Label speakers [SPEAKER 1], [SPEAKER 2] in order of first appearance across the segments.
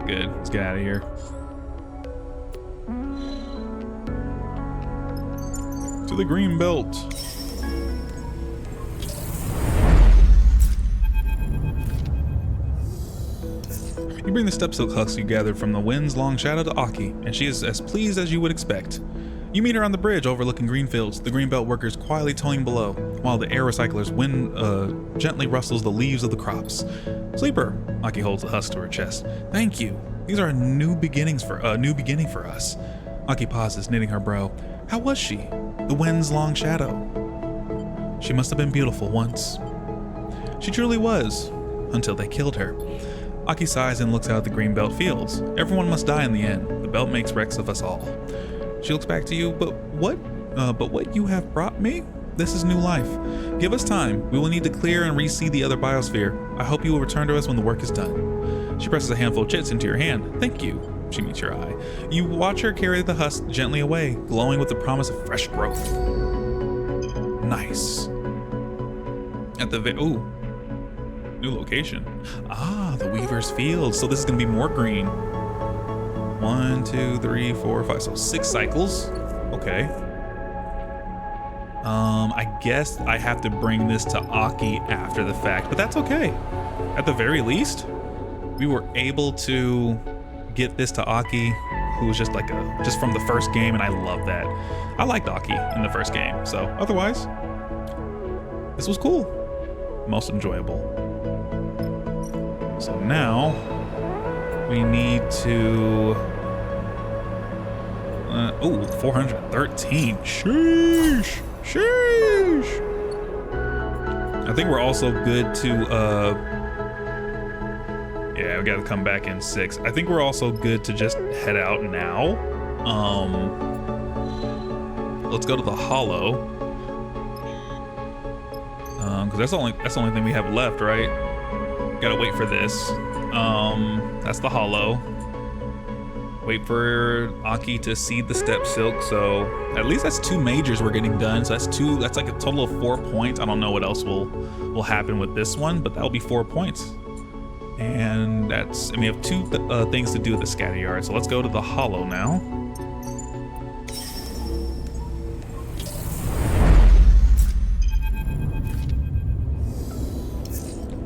[SPEAKER 1] Good. Let's get out of here. To the green belt. You bring the step silk husks you gathered from the wind's long shadow to Aki, and she is as pleased as you would expect. You meet her on the bridge overlooking green fields, the greenbelt workers quietly towing below, while the air recycler's wind gently rustles the leaves of the crops. Sleeper, Aki holds the husk to her chest. Thank you. These are a new beginning for us. Aki pauses, knitting her brow. How was she? The wind's long shadow. She must have been beautiful once. She truly was, until they killed her. Aki sighs and looks out at the greenbelt fields. Everyone must die in the end. The belt makes wrecks of us all. She looks back to you, but what you have brought me? This is new life. Give us time. We will need to clear and re-seed the other biosphere. I hope you will return to us when the work is done. She presses a handful of chits into your hand. Thank you. She meets your eye. You watch her carry the husk gently away, glowing with the promise of fresh growth. Nice. At the new location. Ah, the Weaver's Field. So this is gonna be more green. 1, 2, 3, 4, 5. So 6 cycles. Okay. I guess I have to bring this to Aki after the fact, but that's okay. At the very least, we were able to get this to Aki, who was just from the first game, and I love that. I liked Aki in the first game, so otherwise, this was cool. Most enjoyable. So now we need to 413. Sheesh. I think we're also good to yeah, we gotta come back in 6. I think we're also good to just head out now. Let's go to the hollow. Because that's the only thing we have left, right? Gotta wait for this. That's the hollow. Wait for Aki to seed the step silk. So at least that's 2 majors we're getting done. So that's like a total of 4 points. I don't know what else will happen with this one, but that'll be 4 points. And we have 2 things to do with the scatter yard. So let's go to the hollow now.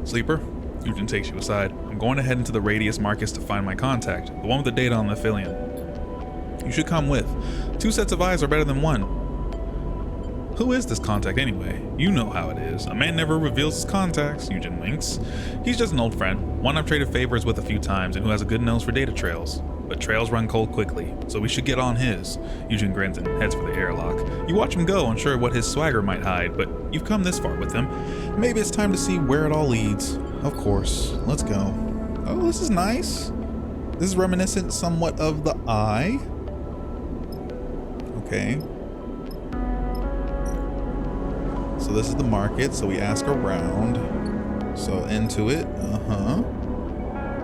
[SPEAKER 1] Sleeper, Eugen takes you aside. I'm going to head into the Radius Marcus to find my contact, the one with the data on the Aphelion. You should come with. 2 sets of eyes are better than 1. Who is this contact anyway? You know how it is. A man never reveals his contacts, Eugen winks. He's just an old friend, one I've traded favors with a few times and who has a good nose for data trails. But trails run cold quickly, so we should get on his. Eugen grins and heads for the airlock. You watch him go, unsure what his swagger might hide, but you've come this far with him. Maybe it's time to see where it all leads. Of course, let's go. Oh, this is nice. This is reminiscent somewhat of the Eye. Okay. So this is the market, so we ask around. So into it,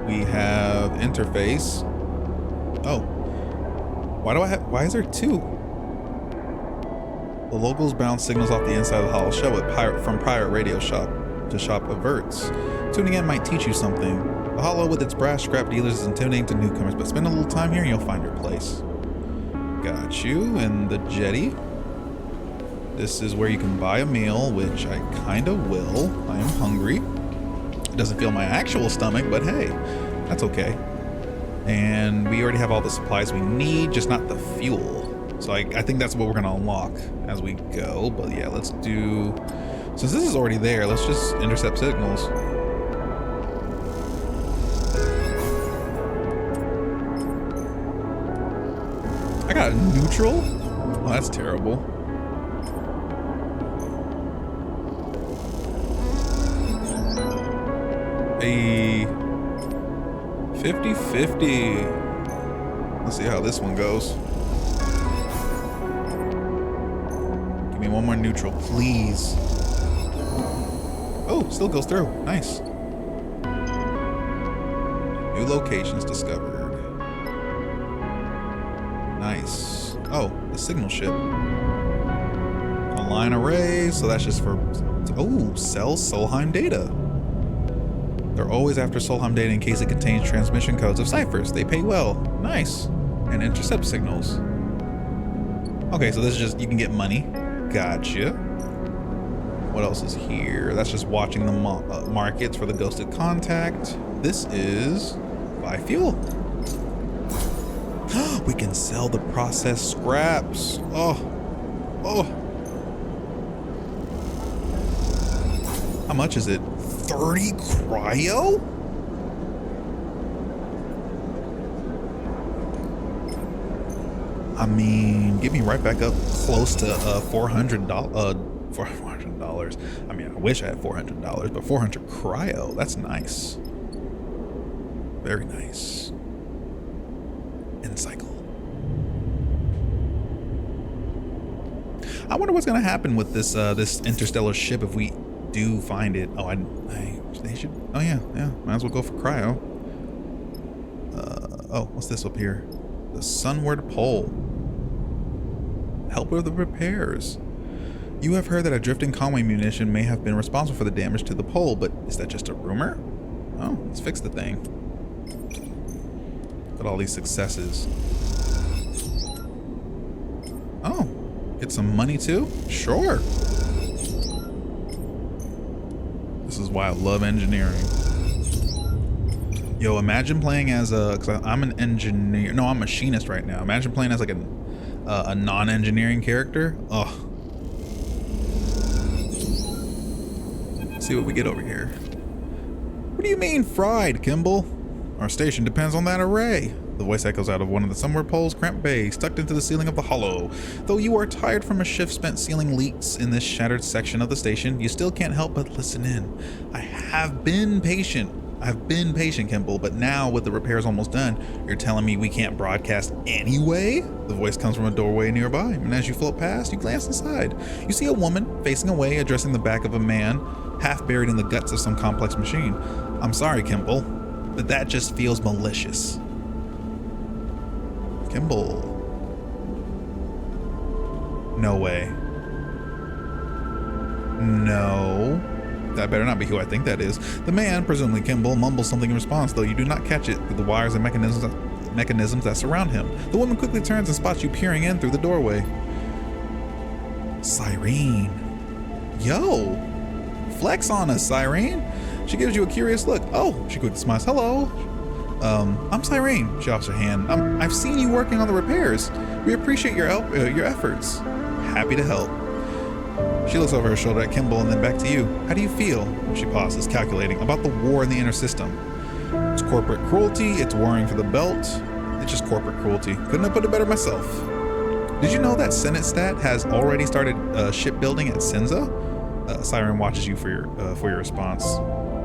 [SPEAKER 1] We have interface. Oh. Why is there 2? The locals bounce signals off the inside of the hollow shell from pirate radio shop to shop averts. Tuning in might teach you something. The hollow with its brass scrap dealers is intimidating to newcomers, but spend a little time here and you'll find your place. Got you. And the jetty. This is where you can buy a meal, which I kind of will. I am hungry. It doesn't feel my actual stomach, but hey, that's okay. And we already have all the supplies we need, just not the fuel. So I think that's what we're gonna unlock as we go. But yeah, let's do, since this is already there, let's just intercept signals. I got a neutral? Oh, that's terrible. A 50-50. Let's see how this one goes. Give me one more neutral, please. Oh, still goes through. Nice. New locations discovered. Nice. Oh, the signal ship. Online array, so that's just for... Oh, sell Solheim data. They're always after Solheim data in case it contains transmission codes of ciphers. They pay well. Nice. And intercept signals. Okay, so this is just, you can get money. Gotcha. What else is here? That's just watching the markets for the ghosted contact. This is buy fuel. We can sell the processed scraps. Oh. How much is it? 30 cryo? I mean, get me right back up close to $400. $400. I mean, I wish I had $400, but 400 cryo, that's nice. Very nice. End cycle. I wonder what's gonna happen with this this interstellar ship if we do find it. Oh, they should. Oh yeah. Might as well go for cryo. Oh, what's this up here? The sunward pole. Help with the repairs. You have heard that a drifting Conway munition may have been responsible for the damage to the pole, but is that just a rumor? Oh, let's fix the thing. Look at all these successes. Oh, get some money too? Sure. This is why I love engineering. Yo, imagine playing as a, cause I'm an engineer. No, I'm a machinist right now. Imagine playing as like a non-engineering character. Oh. Let's see what we get over here. What do you mean fried, Kimball? Our station depends on that array. The voice echoes out of one of the somewhere poles, cramped bay, stuck into the ceiling of the hollow. Though you are tired from a shift spent sealing leaks in this shattered section of the station, you still can't help but listen in. I've been patient, Kimball, but now with the repairs almost done, you're telling me we can't broadcast anyway? The voice comes from a doorway nearby, and as you float past, you glance inside. You see a woman facing away, addressing the back of a man, half buried in the guts of some complex machine. I'm sorry, Kimball, but that just feels malicious. Kimball. No way. No. That better not be who I think that is. The man, presumably Kimball, mumbles something in response, though you do not catch it through the wires and mechanisms that surround him. The woman quickly turns and spots you peering in through the doorway. Cyrene. Yo. Flex on us, Cyrene. She gives you a curious look. Oh, she quickly smiles. Hello. I'm Cyrene. She offers her hand. I've seen you working on the repairs. We appreciate your help, your efforts. Happy to help. She looks over her shoulder at Kimball and then back to you. How do you feel? She pauses, calculating, about the war in the inner system. It's corporate cruelty. It's warring for the belt. It's just corporate cruelty. Couldn't have put it better myself. Did you know that Senate Stat has already started shipbuilding at Cinza? Cyrene watches you for your response.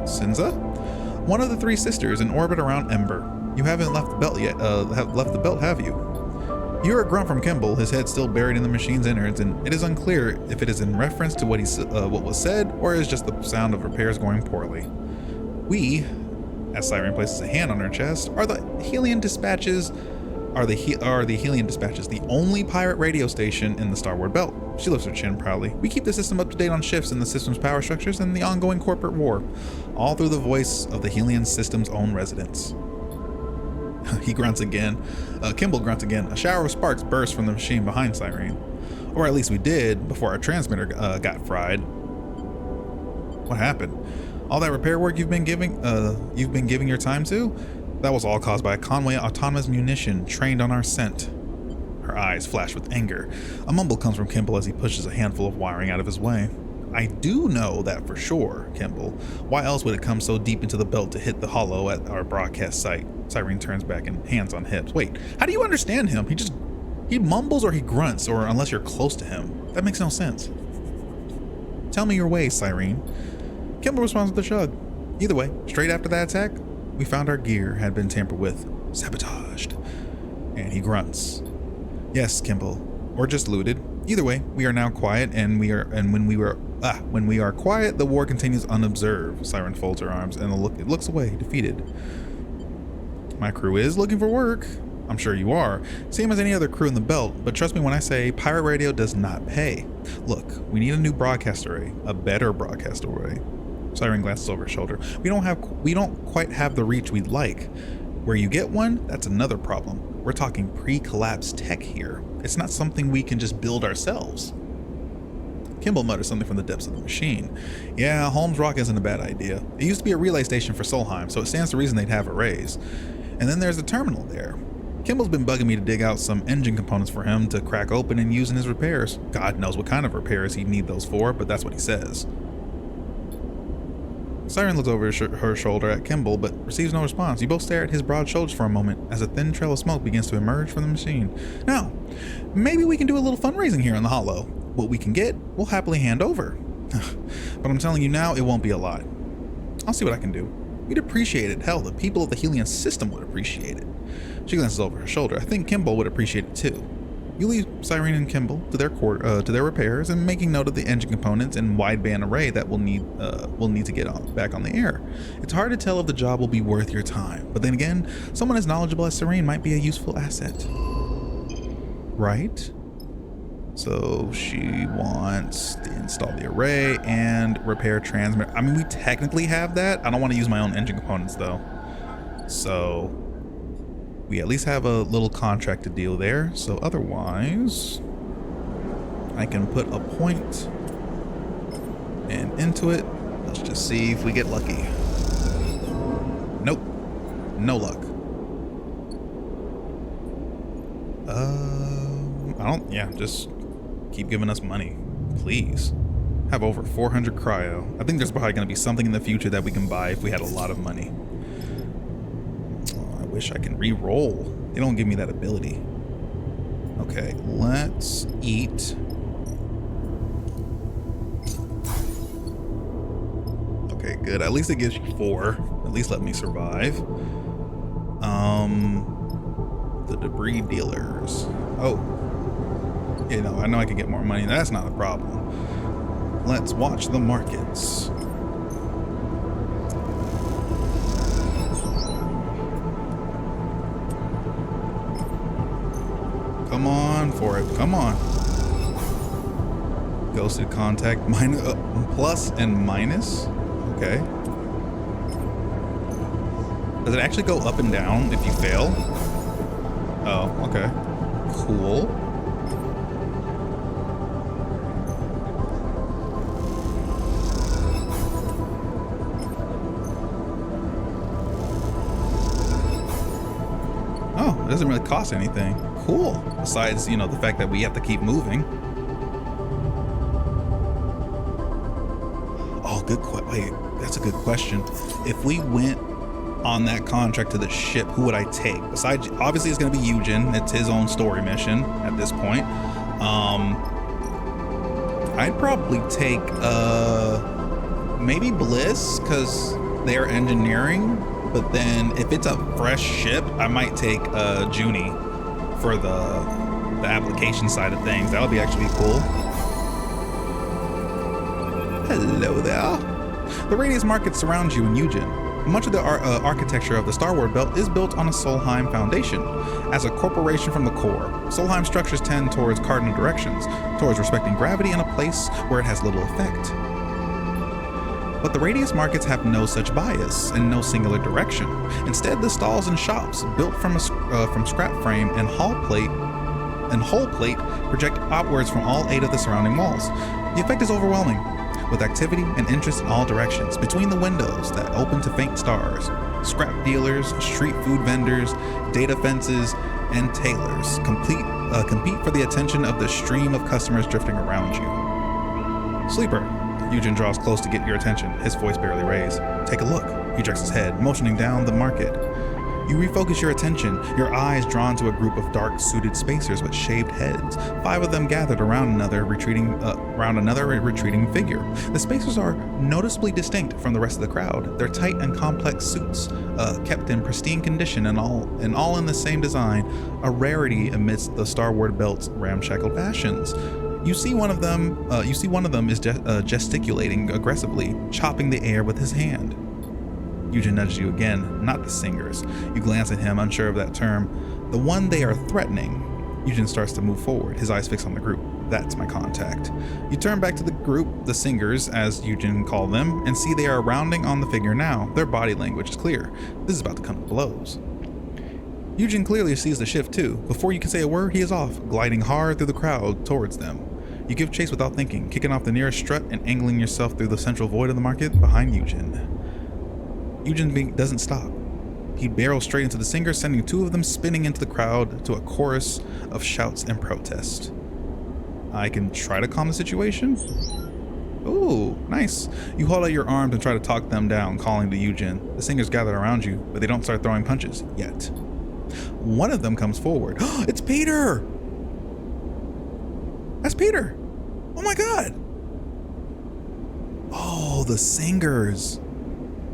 [SPEAKER 1] Cinza? One of the three sisters in orbit around Ember. You haven't left the belt yet. Have you? You hear a grunt from Kimball, his head still buried in the machine's innards, and it is unclear if it is in reference to what was said, or is just the sound of repairs going poorly. We, as Cyrene places a hand on her chest, are the Helian Dispatches. Are the Helian Dispatches the only pirate radio station in the Starward Belt? She lifts her chin proudly. We keep the system up to date on shifts in the system's power structures and the ongoing corporate war, all through the voice of the Helian system's own residents. He grunts again. Kimball grunts again. A shower of sparks bursts from the machine behind Cyrene. Or at least we did before our transmitter got fried. What happened? All that repair work you've been giving your time to? That was all caused by a Conway autonomous munition trained on our scent. Her eyes flash with anger. A mumble comes from Kimball as he pushes a handful of wiring out of his way. I do know that for sure, Kimball. Why else would it come so deep into the belt to hit the hollow at our broadcast site? Cyrene turns back and hands on hips. Wait, how do you understand him? He mumbles or he grunts, or unless you're close to him. That makes no sense. Tell me your ways, Cyrene. Kimball responds with a shrug. Either way, straight after that attack, we found our gear had been tampered with, sabotaged. And he grunts. Yes, Kimball, or just looted. Either way, we are now quiet, and when we are quiet, the war continues unobserved. Cyrene folds her arms and looks away, defeated. My crew is looking for work. I'm sure you are. Same as any other crew in the belt, but trust me when I say pirate radio does not pay. Look, we need a new broadcast array, a better broadcast array. Siren glances over her shoulder. We don't quite have the reach we'd like. Where you get one, that's another problem. We're talking pre-collapse tech here. It's not something we can just build ourselves. Kimball mutters something from the depths of the machine. Yeah, Holmes Rock isn't a bad idea. It used to be a relay station for Solheim, so it stands to reason they'd have arrays. And then there's the terminal there. Kimball's been bugging me to dig out some engine components for him to crack open and use in his repairs. God knows what kind of repairs he'd need those for, but that's what he says. Siren looks over her shoulder at Kimball, but receives no response. You both stare at his broad shoulders for a moment as a thin trail of smoke begins to emerge from the machine. Now, maybe we can do a little fundraising here in the Hollow. What we can get, we'll happily hand over. But I'm telling you now, it won't be a lot. I'll see what I can do. We'd appreciate it. Hell, the people of the Helion system would appreciate it. She glances over her shoulder. I think Kimball would appreciate it too. You leave Siren and Kimball to their repairs and making note of the engine components and wideband array that we'll need to get back on the air. It's hard to tell if the job will be worth your time, but then again, someone as knowledgeable as Serene might be a useful asset. Right? So she wants to install the array and repair transmitter. I mean, we technically have that. I don't want to use my own engine components though. So we at least have a little contract to deal there. So otherwise, I can put a point and into it. Let's just see if we get lucky. Nope, no luck. Just keep giving us money, please. Have over 400 cryo. I think there's probably going to be something in the future that we can buy if we had a lot of money. I wish I can re-roll. They don't give me that ability. Okay, let's eat. Okay, good. At least it gives you 4. At least let me survive. The debris dealers. Oh, you know, I know I can get more money. That's not a problem. Let's watch the markets. Come on for it. Come on. Ghosted contact plus and minus. Okay. Does it actually go up and down if you fail? Oh, okay. Cool. Oh, it doesn't really cost anything. Cool. Besides, you know, the fact that we have to keep moving. Oh, wait, that's a good question. If we went on that contract to the ship, who would I take? Besides, obviously it's going to be Eugen. It's his own story mission at this point. I'd probably take maybe Bliss, because they're engineering. But then if it's a fresh ship, I might take Junie for the application side of things. That would be actually cool. Hello there. The Radius market surrounds you in Eugen. Much of the architecture of the Starward Belt is built on a Solheim foundation. As a corporation from the core, Solheim structures tend towards cardinal directions, towards respecting gravity in a place where it has little effect. But the Radius markets have no such bias and no singular direction. Instead, the stalls and shops, built from scrap frame and hull plate, project outwards from all 8 of the surrounding walls. The effect is overwhelming, with activity and interest in all directions. Between the windows that open to faint stars, scrap dealers, street food vendors, data fences, and tailors compete for the attention of the stream of customers drifting around you. Sleeper. Eugen draws close to get your attention, his voice barely raised. Take a look. He jerks his head, motioning down the market. You refocus your attention, your eyes drawn to a group of dark-suited spacers with shaved heads. 5 of them gathered around another retreating figure. The spacers are noticeably distinct from the rest of the crowd. Their tight and complex suits, kept in pristine condition and all in the same design, a rarity amidst the Starward Belt's ramshackle fashions. You see one of them is gesticulating aggressively, chopping the air with his hand. Eugen nudges you again, not the singers. You glance at him, unsure of that term. The one they are threatening. Eugen starts to move forward, his eyes fixed on the group. That's my contact. You turn back to the group, the singers, as Eugen called them, and see they are rounding on the figure now. Their body language is clear. This is about to come to blows. Eugen clearly sees the shift too. Before you can say a word, he is off, gliding hard through the crowd towards them. You give chase without thinking, kicking off the nearest strut and angling yourself through the central void of the market behind Eugen. Eugen doesn't stop. He barrels straight into the singers, sending two of them spinning into the crowd to a chorus of shouts and protest. I can try to calm the situation? Ooh, nice. You hold out your arms and try to talk them down, calling to Eugen. The singers gather around you, but they don't start throwing punches yet. One of them comes forward. It's Peter! That's Peter! Oh my god! Oh, the singers!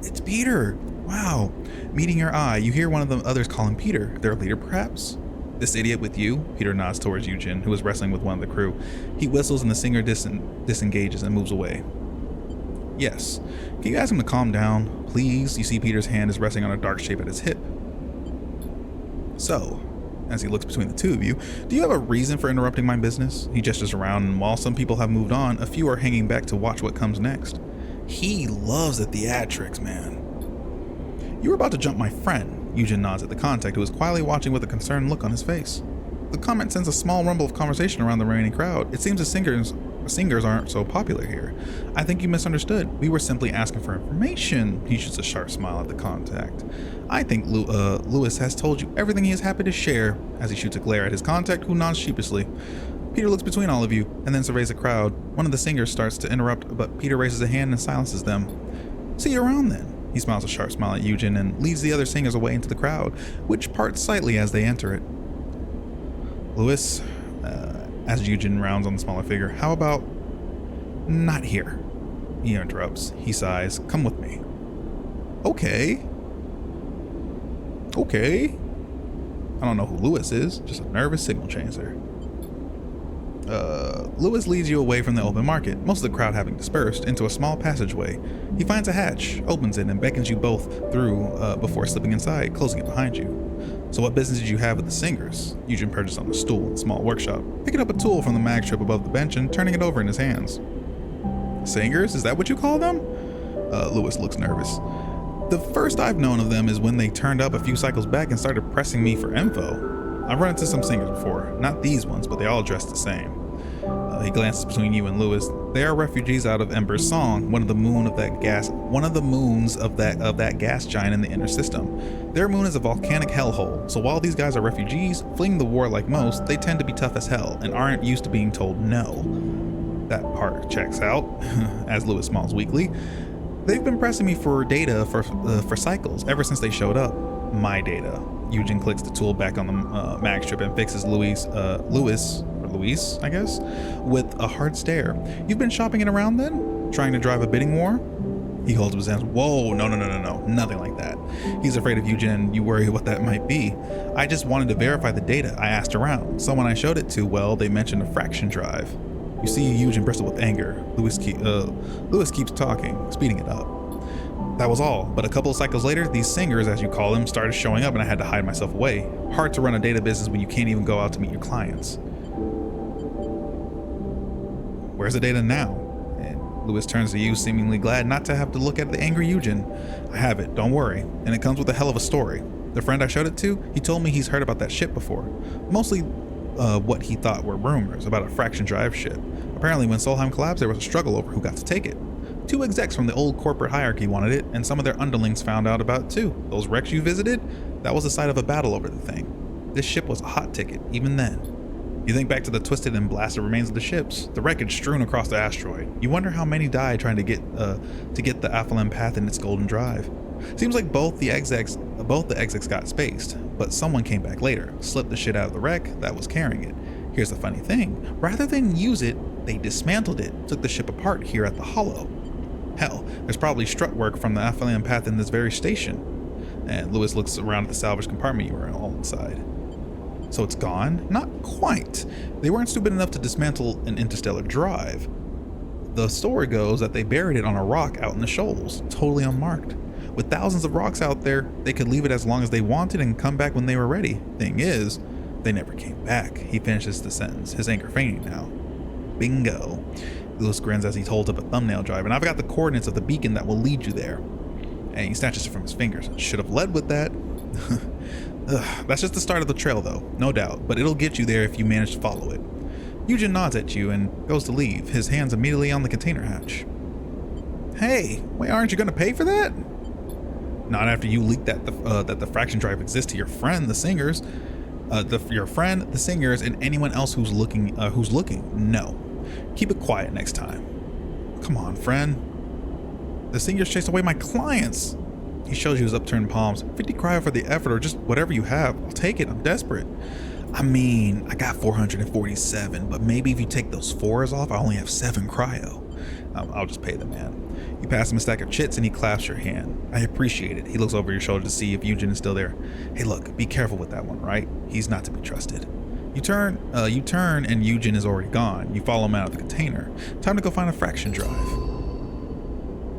[SPEAKER 1] It's Peter! Wow. Meeting your eye, you hear one of the others call him Peter. Their leader, perhaps? This idiot with you? Peter nods towards Eugen, who is wrestling with one of the crew. He whistles and the singer disengages and moves away. Yes. Can you ask him to calm down, please? You see Peter's hand is resting on a dark shape at his hip. So, as he looks between the two of you, do you have a reason for interrupting my business? He gestures around, and while some people have moved on, a few are hanging back to watch what comes next. He loves the theatrics, man. You were about to jump my friend. Eugen nods at the contact, who is quietly watching with a concerned look on his face. The comment sends a small rumble of conversation around the remaining crowd. It seems the singers aren't so popular here. I think you misunderstood. We were simply asking for information. He shoots a sharp smile at the contact. I think Lewis has told you everything he is happy to share, as he shoots a glare at his contact, who nods sheepishly. Peter looks between all of you, and then surveys the crowd. One of the singers starts to interrupt, but Peter raises a hand and silences them. See you around then. He smiles a sharp smile at Eugen and leads the other singers away into the crowd, which parts slightly as they enter it. Lewis, as Eugen rounds on the smaller figure, how about not here? He interrupts. He sighs. Come with me. Okay. I don't know who Lewis is, just a nervous signal chaser. Lewis leads you away from the open market, most of the crowd having dispersed, into a small passageway. He finds a hatch, opens it, and beckons you both through before slipping inside, closing it behind you. So what business did you have with the singers? Eugen perches on a stool in the small workshop, picking up a tool from the mag strip above the bench and turning it over in his hands. Singers? Is that what you call them? Lewis looks nervous. The first I've known of them is when they turned up a few cycles back and started pressing me for info. I've run into some singers before, not these ones, but they all dress the same. He glances between you and Lewis. They are refugees out of Ember's Song, one of the moons of that gas giant in the inner system. Their moon is a volcanic hellhole, so while these guys are refugees, fleeing the war like most, they tend to be tough as hell and aren't used to being told no. That part checks out, as Lewis smiles weakly. They've been pressing me for data for cycles ever since they showed up. My data. Eugen clicks the tool back on the mag strip and fixes Luis, I guess, with a hard stare. You've been shopping it around then? Trying to drive a bidding war? He holds up his hands. Whoa, no, nothing like that. He's afraid of Eugen and you worry what that might be. I just wanted to verify the data. I asked around. Someone I showed it to, well, they mentioned a fraction drive. You see Eugen bristle with anger. Lewis keeps talking, speeding it up. That was all, but a couple of cycles later, these singers, as you call them, started showing up and I had to hide myself away. Hard to run a data business when you can't even go out to meet your clients. Where's the data now? And Lewis turns to you, seemingly glad not to have to look at the angry Eugen. I have it, don't worry, and it comes with a hell of a story. The friend I showed it to, he told me he's heard about that ship before. Mostly what he thought were rumors about a fraction drive ship. Apparently when Solheim collapsed, there was a struggle over who got to take it. 2 execs from the old corporate hierarchy wanted it, and some of their underlings found out about it too. Those wrecks you visited? That was the site of a battle over the thing. This ship was a hot ticket, even then. You think back to the twisted and blasted remains of the ships, the wreckage strewn across the asteroid. You wonder how many died trying to get the Aphelin path in its golden drive. Seems like both the execs got spaced, but someone came back later, slipped the shit out of the wreck that was carrying it. Here's the funny thing, rather than use it, they dismantled it, took the ship apart here at the Hollow. Hell, there's probably strut work from the Aphelin path in this very station. And Lewis looks around at the salvage compartment you were all inside. So it's gone? Not quite. They weren't stupid enough to dismantle an interstellar drive. The story goes that they buried it on a rock out in the shoals, totally unmarked. With thousands of rocks out there, they could leave it as long as they wanted and come back when they were ready. Thing is, they never came back. He finishes the sentence, his anger fainting now. Bingo. Lewis grins as he holds up a thumbnail drive, and I've got the coordinates of the beacon that will lead you there. And he snatches it from his fingers. Should have led with that. That's just the start of the trail though, no doubt, but it'll get you there if you manage to follow it. Eugen nods at you and goes to leave, his hands immediately on the container hatch. Hey, wait, aren't you going to pay for that? Not after you leaked that the fraction drive exists to your friend, the singers. Your friend, the singers, and anyone else who's looking. No. Keep it quiet next time. Come on, friend. The singers chased away my clients. He shows you his upturned palms. 50 cryo for the effort, or just whatever you have. I'll take it. I'm desperate. I mean, I got 447, but maybe if you take those 4s off, I only have 7 cryo. I'll just pay the man. You pass him a stack of chits and he clasps your hand. I appreciate it. He looks over your shoulder to see if Eugen is still there. Hey, look, be careful with that one, right? He's not to be trusted. You turn and Eugen is already gone. You follow him out of the container. Time to go find a fraction drive.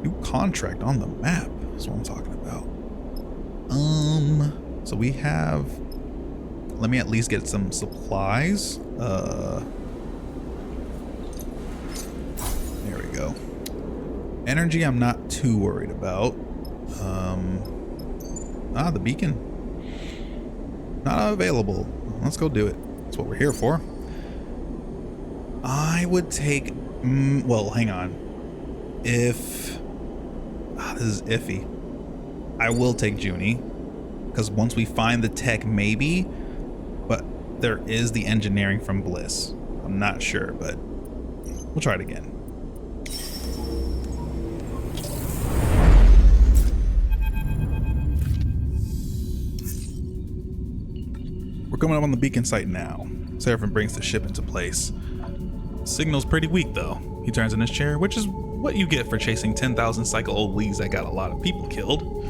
[SPEAKER 1] New contract on the map. That's what I'm talking about. So we have, let me at least get some supplies. There we go. Energy I'm not too worried about. The beacon. Not available. Let's go do it. That's what we're here for. I would take, well, hang on. If, this is iffy. I will take Junie, because once we find the tech, maybe, but there is the engineering from Bliss. I'm not sure, but we'll try it again. We're coming up on the beacon site now. Seraphim brings the ship into place. Signal's pretty weak though. He turns in his chair, which is what you get for chasing 10,000 cycle-old leads that got a lot of people killed.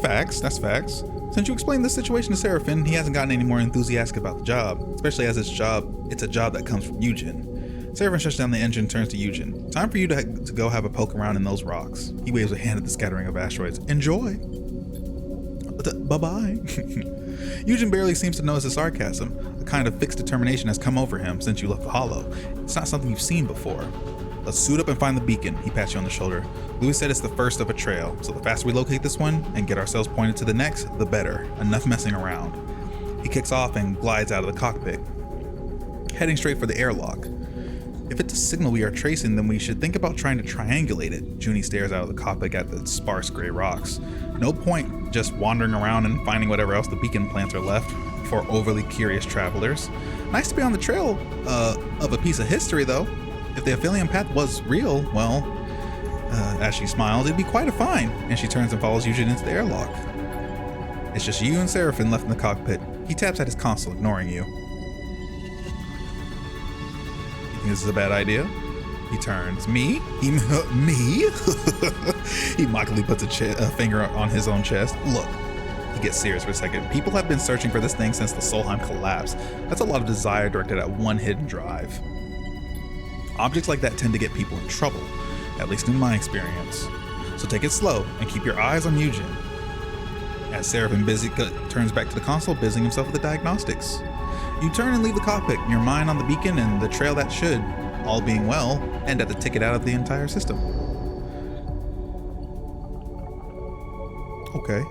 [SPEAKER 1] Facts, that's facts. Since you explained this situation to Seraphim, he hasn't gotten any more enthusiastic about the job, especially as it's a job that comes from Eugen. Seraphim shuts down the engine and turns to Eugen. Time for you to go have a poke around in those rocks. He waves a hand at the scattering of asteroids. Enjoy. Bye-bye. Eugen barely seems to notice the sarcasm. A kind of fixed determination has come over him since you left the Hollow. It's not something you've seen before. Let's suit up and find the beacon. He pats you on the shoulder. Louis said it's the first of a trail, so the faster we locate this one and get ourselves pointed to the next, the better. Enough messing around. He kicks off and glides out of the cockpit, heading straight for the airlock. If it's a signal we are tracing, then we should think about trying to triangulate it. Junie stares out of the cockpit at the sparse gray rocks. No point just wandering around and finding whatever else the beacon plants are left for overly curious travelers. Nice to be on the trail of a piece of history, though. If the Aphelion path was real, well, as she smiles, it'd be quite a find. And she turns and follows Eugen into the airlock. It's just you and Seraphim left in the cockpit. He taps at his console, ignoring you. You think this is a bad idea? He turns. Me? Me? He mockingly puts a finger on his own chest. Look. He gets serious for a second. People have been searching for this thing since the Solheim collapsed. That's a lot of desire directed at one hidden drive. Objects like that tend to get people in trouble, at least in my experience. So take it slow and keep your eyes on Eugen. As Seraphim turns back to the console, busying himself with the diagnostics. You turn and leave the cockpit, your mind on the beacon and the trail that should, all being well, end at the ticket out of the entire system. Okay.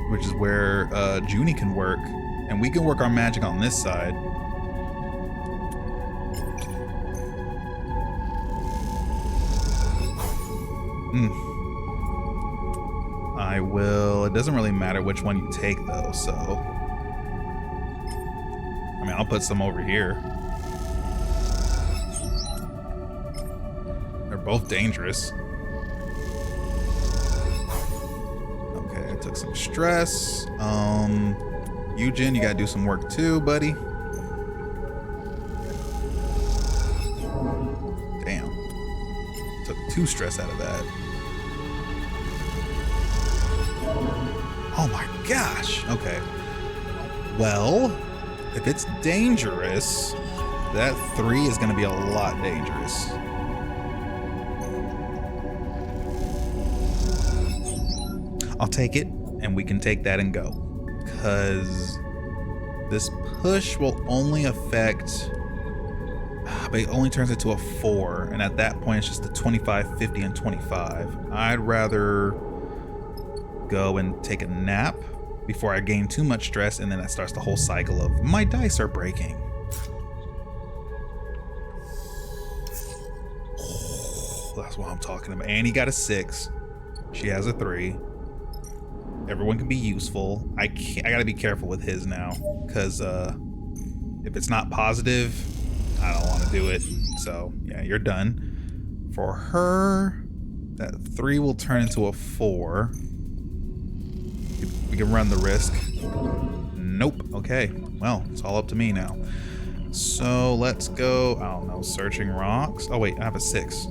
[SPEAKER 1] Which is where Junie can work. And we can work our magic on this side. I will. It doesn't really matter which one you take though, so. I mean, I'll put some over here. They're both dangerous. Okay, I took some stress. Eugen, you gotta do some work too, buddy. Damn. Took 2 stress out of that. Oh my gosh. Okay. Well, if it's dangerous, that 3 is gonna be a lot dangerous. I'll take it, and we can take that and go. Because This push will only affect, but it only turns into a 4, and at that point it's just the 25, 50, and 25. I'd rather go and take a nap before I gain too much stress, and then that starts the whole cycle of my dice are breaking. Oh, that's what I'm talking about. And he got a 6. She has a 3. Everyone can be useful. I gotta be careful with his now, because if it's not positive, I don't want to do it. So yeah, you're done. For her, that 3 will turn into a 4. We can run the risk. Nope. Okay. Well, it's all up to me now. So let's go. I don't know. Searching rocks. Oh wait, I have a 6.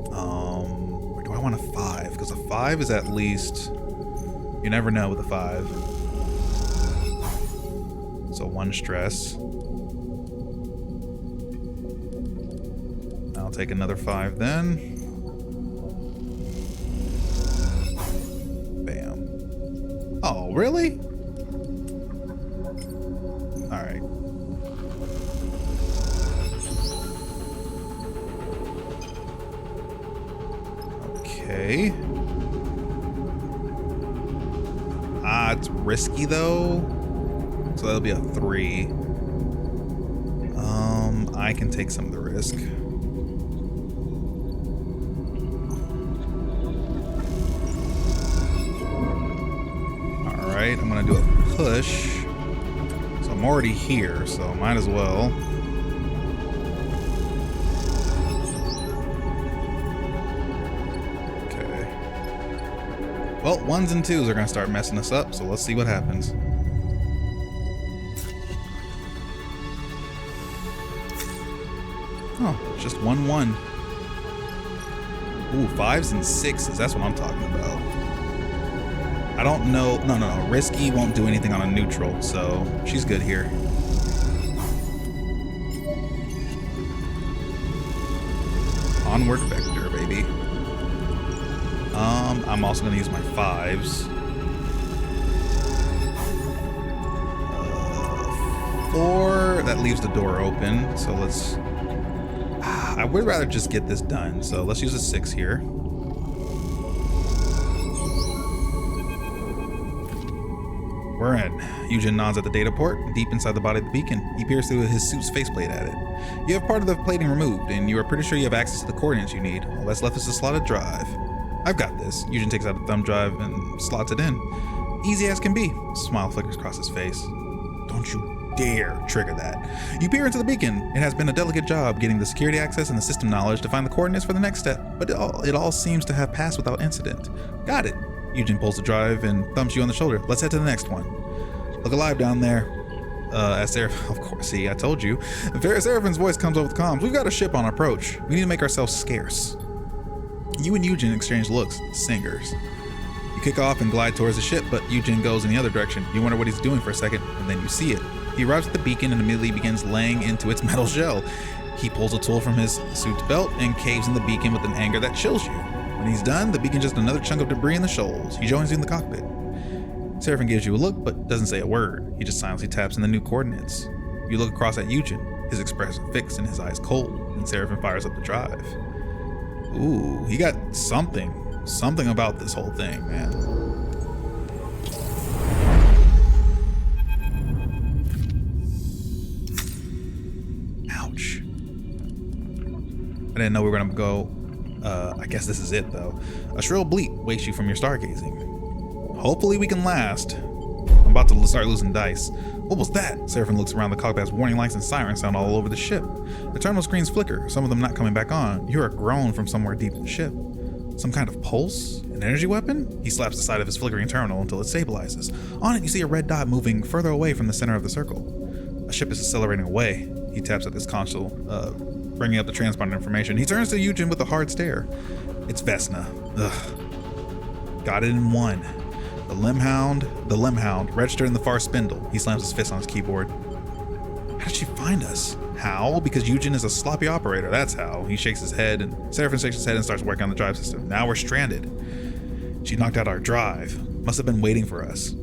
[SPEAKER 1] Or do I want a 5? Because a 5 is at least. You never know with a 5. So 1 stress. I'll take another 5 then. Bam. Oh, really? All right. Okay. It's risky though. So that'll be a 3. I can take some of the risk. Alright, I'm gonna do a push. So I'm already here, so might as well. Okay. Well, 1s and 2s are gonna start messing us up, so let's see what happens. Oh, it's just 1-1. Ooh, 5s and 6s. That's what I'm talking about. I don't know. No. Risky won't do anything on a neutral, so she's good here. Onward vector, baby. I'm also gonna use my 5s. 4. That leaves the door open, so let's. I would rather just get this done, so let's use a 6 here. We're in. Eugen nods at the data port, deep inside the body of the beacon. He peers through his suit's faceplate at it. You have part of the plating removed, and you are pretty sure you have access to the coordinates you need. All that's left is to slot a drive. I've got this. Eugen takes out a thumb drive and slots it in. Easy as can be. A smile flickers across his face. Don't you dare trigger that. You peer into the beacon. It has been a delicate job getting the security access and the system knowledge to find the coordinates for the next step, but it all seems to have passed without incident. Got it. Eugen pulls the drive and thumps you on the shoulder. Let's head to the next one. Look alive down there. As Seraph, of course, see, I told you. Seraphin's voice comes over the comms. We've got a ship on approach. We need to make ourselves scarce. You and Eugen exchange looks, singers. You kick off and glide towards the ship, but Eugen goes in the other direction. You wonder what he's doing for a second, and then you see it. He arrives at the beacon and immediately begins laying into its metal shell. He pulls a tool from his suit's belt and caves in the beacon with an anger that chills you. When he's done, the beacon's just another chunk of debris in the shoals. He joins you in the cockpit. Seraphin gives you a look, but doesn't say a word. He just silently taps in the new coordinates. You look across at Eugen, his expression fixed and his eyes cold, and Seraphin fires up the drive. Ooh, he got something about this whole thing, man. Ouch. I didn't know we were gonna go. I guess this is it though. A shrill bleat wakes you from your stargazing. Hopefully we can last. I'm about to start losing dice. What was that? Seraphin looks around the cockpit as warning lights and sirens sound all over the ship. The terminal screens flicker, some of them not coming back on. You hear a groan from somewhere deep in the ship. Some kind of pulse? An energy weapon? He slaps the side of his flickering terminal until it stabilizes. On it, you see a red dot moving further away from the center of the circle. A ship is accelerating away. He taps at his console, bringing up the transponder information. He turns to Eugen with a hard stare. It's Vesna. Ugh. Got it in 1. The Limhound, registered in the far spindle. He slams his fist on his keyboard. How did she find us? How? Because Eugen is a sloppy operator, that's how. He shakes his head, and Seraphin shakes his head and starts working on the drive system. Now we're stranded. She knocked out our drive. Must have been waiting for us.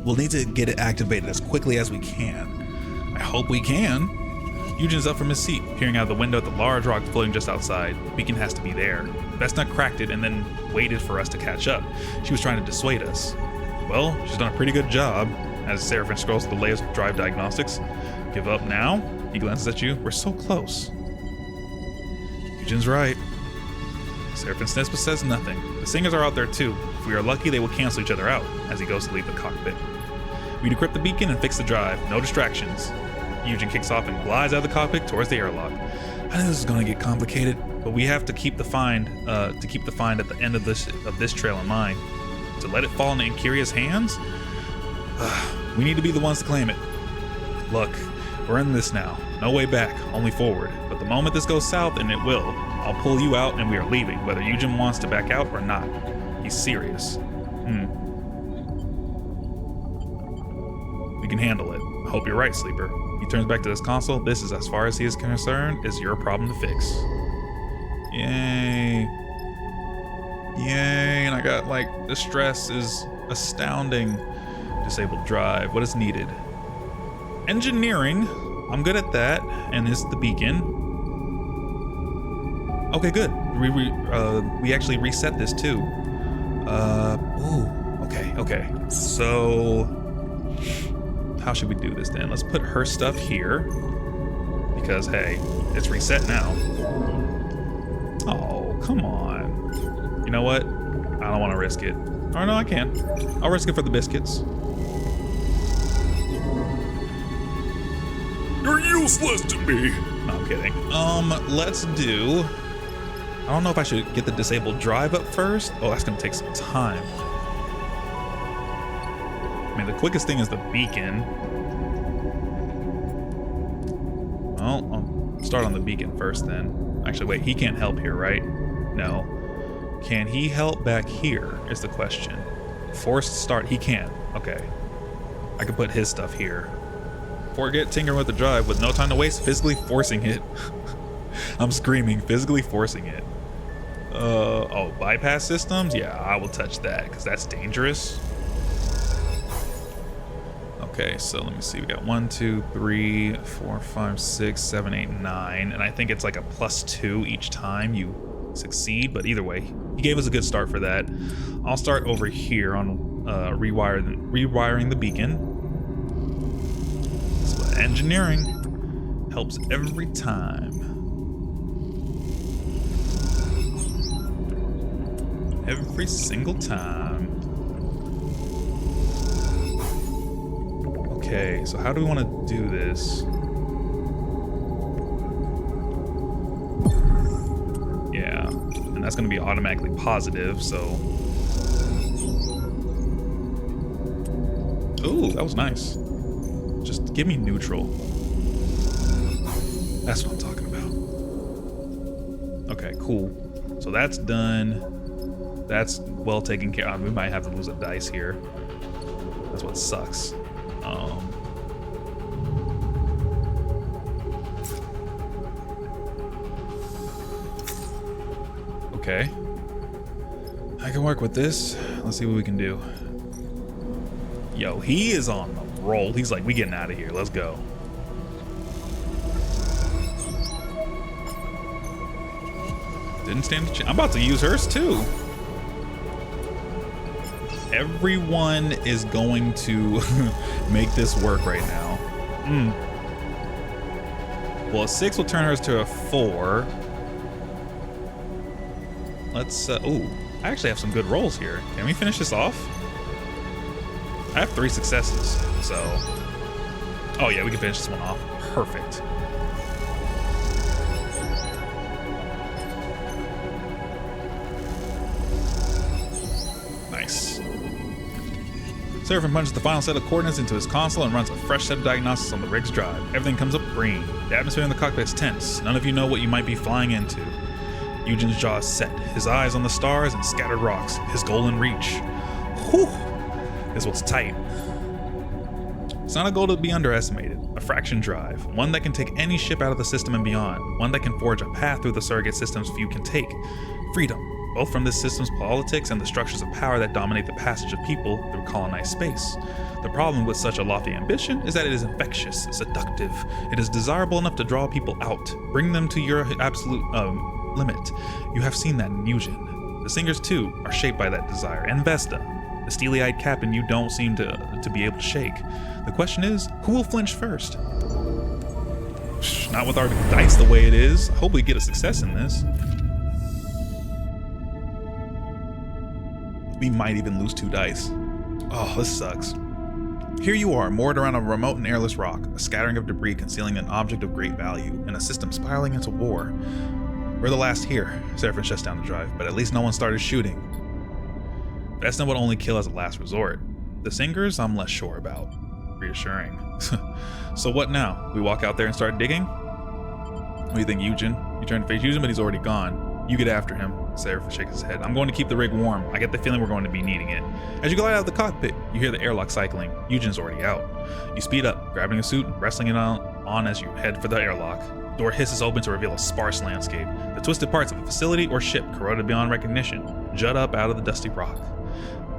[SPEAKER 1] We'll need to get it activated as quickly as we can. I hope we can. Eugen's up from his seat, peering out of the window at the large rock floating just outside. The beacon has to be there. Bestnut cracked it and then waited for us to catch up. She was trying to dissuade us. Well, she's done a pretty good job, as Seraphin scrolls through the latest drive diagnostics. Give up now? He glances at you. We're so close. Eugen's right. Seraphin sniffs but says nothing. The singers are out there too. If we are lucky, they will cancel each other out, as he goes to leave the cockpit. We decrypt the beacon and fix the drive. No distractions. Eugen kicks off and glides out of the cockpit towards the airlock. I knew this was going to get complicated, but we have to keep the find at the end of this trail in mind. To let it fall into Incuria's hands? We need to be the ones to claim it. Look, we're in this now. No way back, only forward. But the moment this goes south, and it will, I'll pull you out and we are leaving, whether Eugen wants to back out or not. He's serious. We can handle it. I hope you're right, Sleeper. He turns back to his console. This is, as far as he is concerned, is your problem to fix. Yay. Yay, and I got, like, the stress is astounding. Disabled drive. What is needed? Engineering. I'm good at that. And is the beacon. Okay, good. We actually reset this too. Okay. So how should we do this then? Let's put her stuff here. Because hey, it's reset now. Oh, come on. You know what? I don't want to risk it. Or no, I can. I'll risk it for the biscuits.
[SPEAKER 2] You're useless to me.
[SPEAKER 1] No, I'm kidding. Let's do... I don't know if I should get the disabled drive up first. Oh, that's gonna take some time. I mean, the quickest thing is the beacon. Well, I'll start on the beacon first then. Actually, wait, he can't help here, right? No. Can he help back here is the question. Forced start, he can. Okay. I can put his stuff here. Forget tinkering with the drive with no time to waste, physically forcing it. I'm screaming, physically forcing it. Oh, bypass systems? Yeah, I will touch that because that's dangerous. Okay, so let me see. We got 1, 2, 3, 4, 5, 6, 7, 8, 9. And I think it's like a +2 each time you succeed, but either way, he gave us a good start for that. I'll start over here on rewiring the beacon. So engineering helps every time. Every single time. Okay, so how do we want to do this? Yeah, and that's going to be automatically positive, so... Ooh, that was nice. Just give me neutral. That's what I'm talking about. Okay, cool. So that's done. That's well taken care of. We might have to lose a dice here. That's what sucks. Okay. I can work with this. Let's see what we can do. Yo, he is on the roll. He's like, we getting out of here. Let's go. Didn't stand a chance. I'm about to use hers too. Everyone is going to make this work right now. Well, a 6 will turn hers to a 4. Let's, ooh, I actually have some good rolls here. Can we finish this off? I have 3 successes, so. Oh yeah, we can finish this one off. Perfect. Nice. Seraphin punches the final set of coordinates into his console and runs a fresh set of diagnostics on the rig's drive. Everything comes up green. The atmosphere in the cockpit is tense. None of you know what you might be flying into. Eugen's jaw is set, his eyes on the stars and scattered rocks, his goal in reach. Whew! This one's tight. It's not a goal to be underestimated. A fraction drive, one that can take any ship out of the system and beyond, one that can forge a path through the surrogate systems few can take. Freedom, both from this system's politics and the structures of power that dominate the passage of people through colonized space. The problem with such a lofty ambition is that it is infectious, seductive. It is desirable enough to draw people out, bring them to your absolute limit. You have seen that in Eugen. The singers too are shaped by that desire, and Vesta, the steely-eyed captain you don't seem to be able to shake. The question is, who will flinch first? Not with our dice the way it is. I hope we get a success in this. We might even lose 2 dice. Oh, this sucks. Here you are, moored around a remote and airless rock, a scattering of debris concealing an object of great value, and a system spiraling into war. We're the last here. Seraphim shuts down the drive, but at least no one started shooting. Vesna would only kill as a last resort. The singers, I'm less sure about. Reassuring. So what now? We walk out there and start digging? What do you think, Eugen? You turn to face Eugen, but he's already gone. You get after him. Seraphim shakes his head. I'm going to keep the rig warm. I get the feeling we're going to be needing it. As you glide out of the cockpit, you hear the airlock cycling. Eugen's already out. You speed up, grabbing a suit and wrestling it on as you head for the airlock. The door hisses open to reveal a sparse landscape. The twisted parts of a facility or ship, corroded beyond recognition, jut up out of the dusty rock.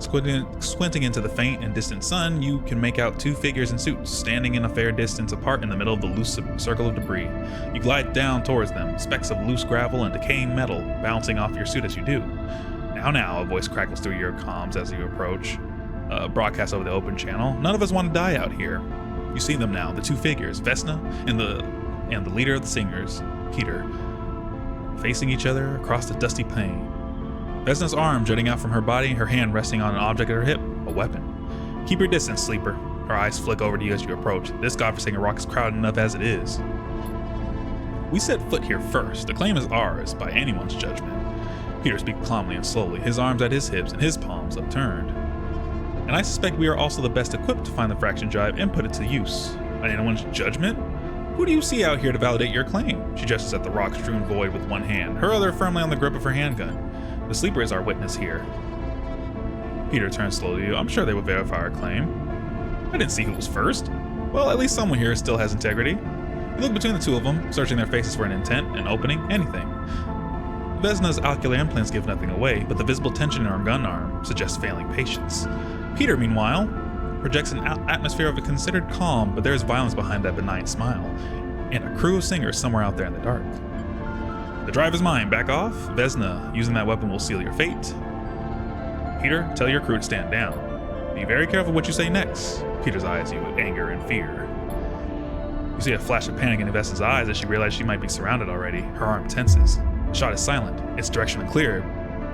[SPEAKER 1] Squinting into the faint and distant sun, you can make out 2 figures in suits, standing in a fair distance apart in the middle of the loose circle of debris. You glide down towards them, specks of loose gravel and decaying metal bouncing off your suit as you do. Now, a voice crackles through your comms as you approach, broadcast over the open channel. None of us want to die out here. You see them now, the 2 figures, Vesna and the leader of the singers, Peter, facing each other across the dusty plain. Vesna's arm jutting out from her body, her hand resting on an object at her hip, a weapon. Keep your distance, Sleeper. Her eyes flick over to you as you approach. This godforsaken rock is crowded enough as it is. We set foot here first. The claim is ours, by anyone's judgment. Peter speaks calmly and slowly, his arms at his hips and his palms upturned. And I suspect we are also the best equipped to find the fraction drive and put it to use. By anyone's judgment? Who do you see out here to validate your claim? She gestures at the rock-strewn void with one hand, her other firmly on the grip of her handgun. The Sleeper is our witness here. Peter turns slowly to you. I'm sure they would verify our claim. I didn't see who was first. Well, at least someone here still has integrity. You look between the 2 of them, searching their faces for an intent, an opening, anything. Vesna's ocular implants give nothing away, but the visible tension in her gun arm suggests failing patience. Peter, meanwhile, projects an atmosphere of a considered calm, but there is violence behind that benign smile, and a crew of singers somewhere out there in the dark. The drive is mine. Back off. Vesna, using that weapon will seal your fate. Peter, tell your crew to stand down. Be very careful what you say next. Peter's eyes you with anger and fear. You see a flash of panic in Vesna's eyes as she realizes she might be surrounded already. Her arm tenses. The shot is silent, its direction unclear,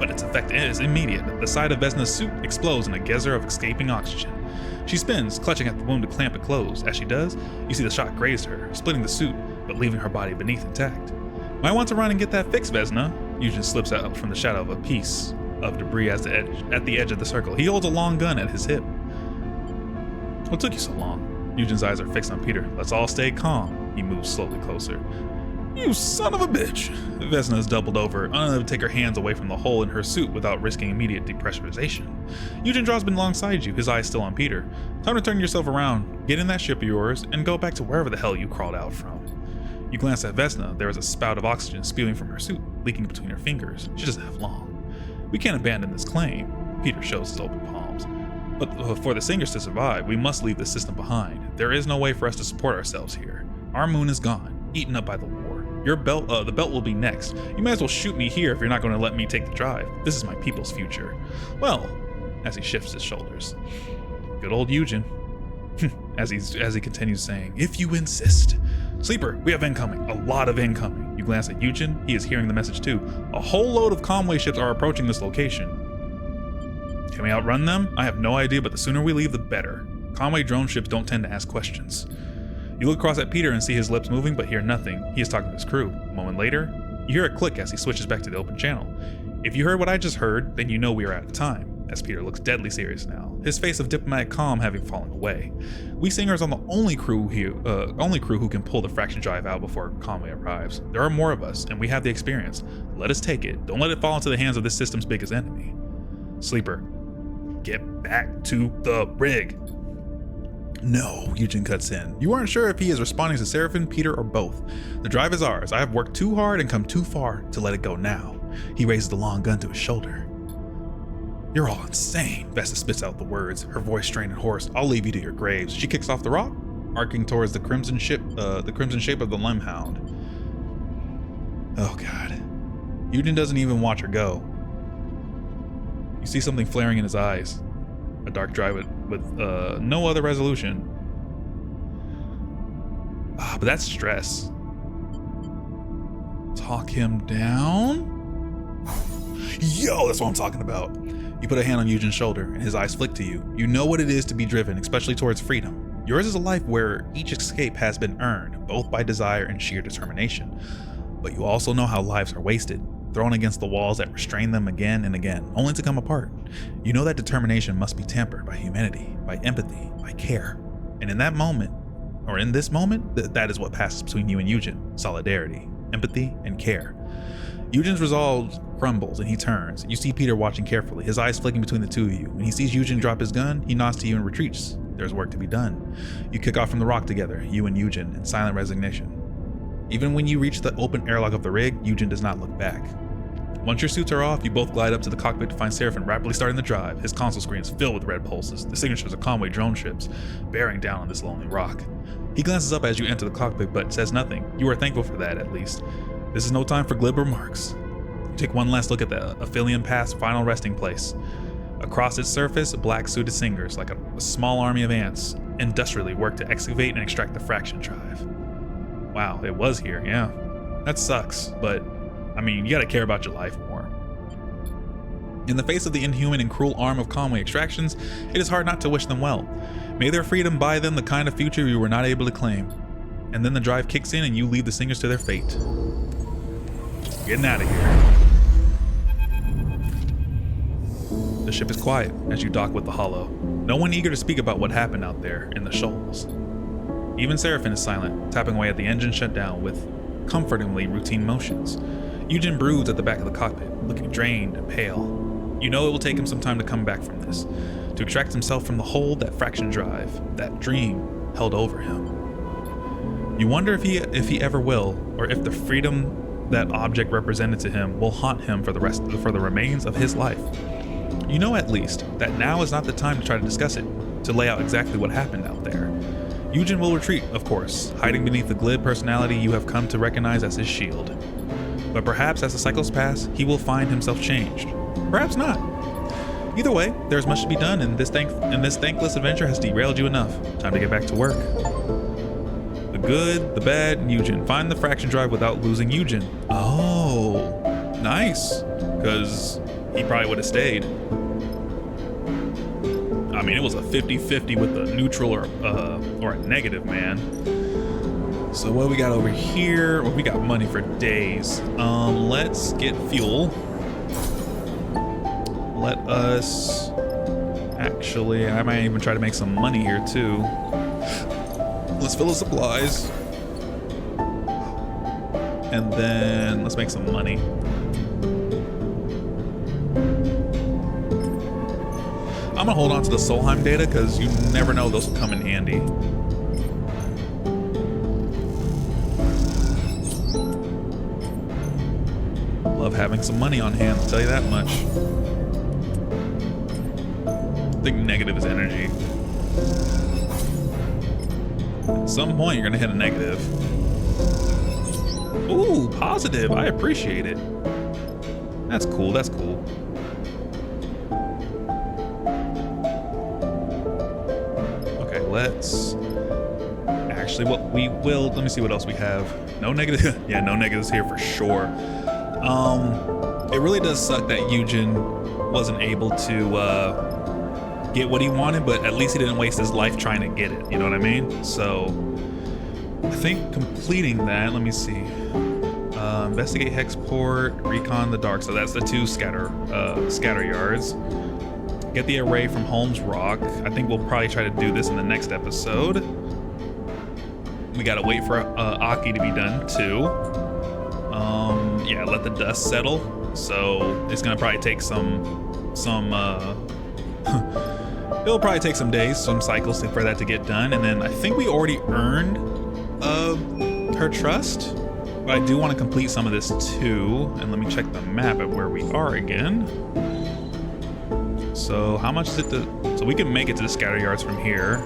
[SPEAKER 1] but its effect is immediate. The side of Vesna's suit explodes in a geyser of escaping oxygen. She spins, clutching at the wound to clamp it closed. As she does, you see the shot graze her, splitting the suit, but leaving her body beneath intact. Might want to run and get that fixed, Vesna. Eugen slips out from the shadow of a piece of debris at the edge of the circle. He holds a long gun at his hip. What took you so long? Eugen's eyes are fixed on Peter. Let's all stay calm. He moves slowly closer. You son of a bitch! Vesna is doubled over, unable to take her hands away from the hole in her suit without risking immediate depressurization. Eugen draws Ben alongside you, his eyes still on Peter. Time to turn yourself around, get in that ship of yours, and go back to wherever the hell you crawled out from. You glance at Vesna. There is a spout of oxygen spewing from her suit, leaking between her fingers. She doesn't have long. We can't abandon this claim. Peter shows his open palms. But for the singers to survive, we must leave the system behind. There is no way for us to support ourselves here. Our moon is gone, eaten up by the war. The belt will be next. You might as well shoot me here if you're not going to let me take the drive. This is my people's future. Well, as he shifts his shoulders. Good old Eugen. as he continues saying, if you insist. Sleeper, we have incoming. A lot of incoming. You glance at Eugen. He is hearing the message too. A whole load of convoy ships are approaching this location. Can we outrun them? I have no idea, but the sooner we leave, the better. Convoy drone ships don't tend to ask questions. You look across at Peter and see his lips moving, but hear nothing. He is talking to his crew. A moment later, you hear a click as he switches back to the open channel. If you heard what I just heard, then you know we are out of time. As Peter looks deadly serious now, his face of diplomatic calm having fallen away. We singers are the only crew who can pull the fraction drive out before convoy arrives. There are more of us, and we have the experience. Let us take it. Don't let it fall into the hands of this system's biggest enemy. Sleeper, get back to the rig. No, Eugen cuts in. You aren't sure if he is responding to Seraphim, Peter, or both. The drive is ours. I have worked too hard and come too far to let it go now. He raises the long gun to his shoulder. "You're all insane," Vesta spits out the words, her voice strained and hoarse. "I'll leave you to your graves." She kicks off the rock, arcing towards the crimson shape of the Limhound. Oh god. Eugen doesn't even watch her go. You see something flaring in his eyes. A dark drive with no other resolution. But that's stress. Talk him down? Yo, that's what I'm talking about. You put a hand on Eugen's shoulder and his eyes flick to you. You know what it is to be driven, especially towards freedom. Yours is a life where each escape has been earned, both by desire and sheer determination. But you also know how lives are wasted, thrown against the walls that restrain them again and again, only to come apart. You know that determination must be tempered by humanity, by empathy, by care. And in that moment, or in this moment, that is what passes between you and Eugen: solidarity, empathy, and care. Eugen's resolve crumbles and he turns. You see Peter watching carefully, his eyes flicking between the two of you. When he sees Eugen drop his gun, he nods to you and retreats. There's work to be done. You kick off from the rock together, you and Eugen, in silent resignation. Even when you reach the open airlock of the rig, Eugen does not look back. Once your suits are off, you both glide up to the cockpit to find Seraphin rapidly starting the drive. His console screen is filled with red pulses, the signatures of convoy drone ships, bearing down on this lonely rock. He glances up as you enter the cockpit, but says nothing. You are thankful for that, at least. This is no time for glib remarks. You take one last look at the Aphelion Pass final resting place. Across its surface, black-suited singers, like a small army of ants, industrially work to excavate and extract the fraction drive. Wow, it was here, yeah. That sucks, but I mean, you gotta care about your life more. In the face of the inhuman and cruel arm of Conway Extractions, it is hard not to wish them well. May their freedom buy them the kind of future you were not able to claim. And then the drive kicks in and you leave the singers to their fate. Getting out of here. The ship is quiet as you dock with the Hollow. No one eager to speak about what happened out there in the shoals. Even Seraphin is silent, tapping away at the engine shutdown with comfortingly routine motions. Eugen broods at the back of the cockpit, looking drained and pale. You know it will take him some time to come back from this, to extract himself from the hold that fraction drive, that dream held over him. You wonder if he ever will, or if the freedom that object represented to him will haunt him for the remains of his life. You know at least that now is not the time to try to discuss it, to lay out exactly what happened out there. Eugen will retreat, of course, hiding beneath the glib personality you have come to recognize as his shield. But perhaps as the cycles pass, he will find himself changed. Perhaps not. Either way, there's much to be done, and this thankless adventure has derailed you enough. Time to get back to work. The good, the bad, and Eugen. Find the fraction drive without losing Eugen. Oh, nice. Because he probably would have stayed. I mean, it was a 50-50 with a neutral or a negative, man. So what we got over here? Well, we got money for days. Let's get fuel. Let us... Actually, I might even try to make some money here, too. Let's fill the supplies. And then let's make some money. I'm gonna hold on to the Solheim data because you never know, those will come in handy. Love having some money on hand, I'll tell you that much. I think negative is energy. At some point you're gonna hit a negative. Ooh, positive, I appreciate it. That's cool, that's cool. Let's actually, what we will, let me see what else we have. No negative. Yeah, no negatives here for sure. It really does suck that Eugen wasn't able to get what he wanted, but at least he didn't waste his life trying to get it, you know what I mean? So I think completing that, let me see. Investigate Hexport, recon the dark, so that's the two scatter yards. Get the array from Holmes Rock. I think we'll probably try to do this in the next episode. We gotta wait for Aki to be done too. Yeah, let the dust settle. So it's gonna probably take it'll probably take some days, some cycles for that to get done. And then I think we already earned her trust. But I do want to complete some of this too. And let me check the map at where we are again. So how much is it to... So we can make it to the scatter yards from here.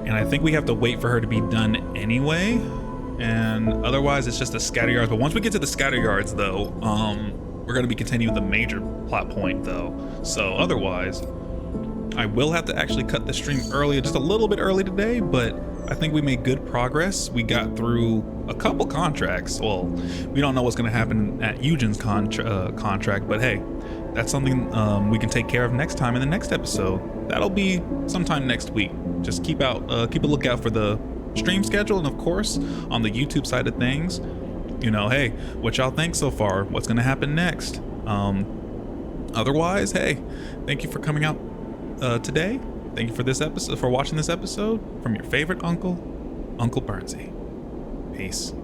[SPEAKER 1] And I think we have to wait for her to be done anyway. And otherwise it's just the scatter yards. But once we get to the scatter yards though, we're going to be continuing the major plot point though. So otherwise, I will have to actually cut the stream early, just a little bit early today, but I think we made good progress. We got through a couple contracts. Well, we don't know what's going to happen at Eugen's contract, but hey, that's something we can take care of next time in the next episode. That'll be sometime next week. Just keep a lookout for the stream schedule, and of course on the YouTube side of things, you know, hey, what y'all think so far? What's going to happen next? Otherwise, hey, thank you for coming out today. Thank you for this episode, for watching this episode from your favorite uncle, Uncle Burnsy. Peace.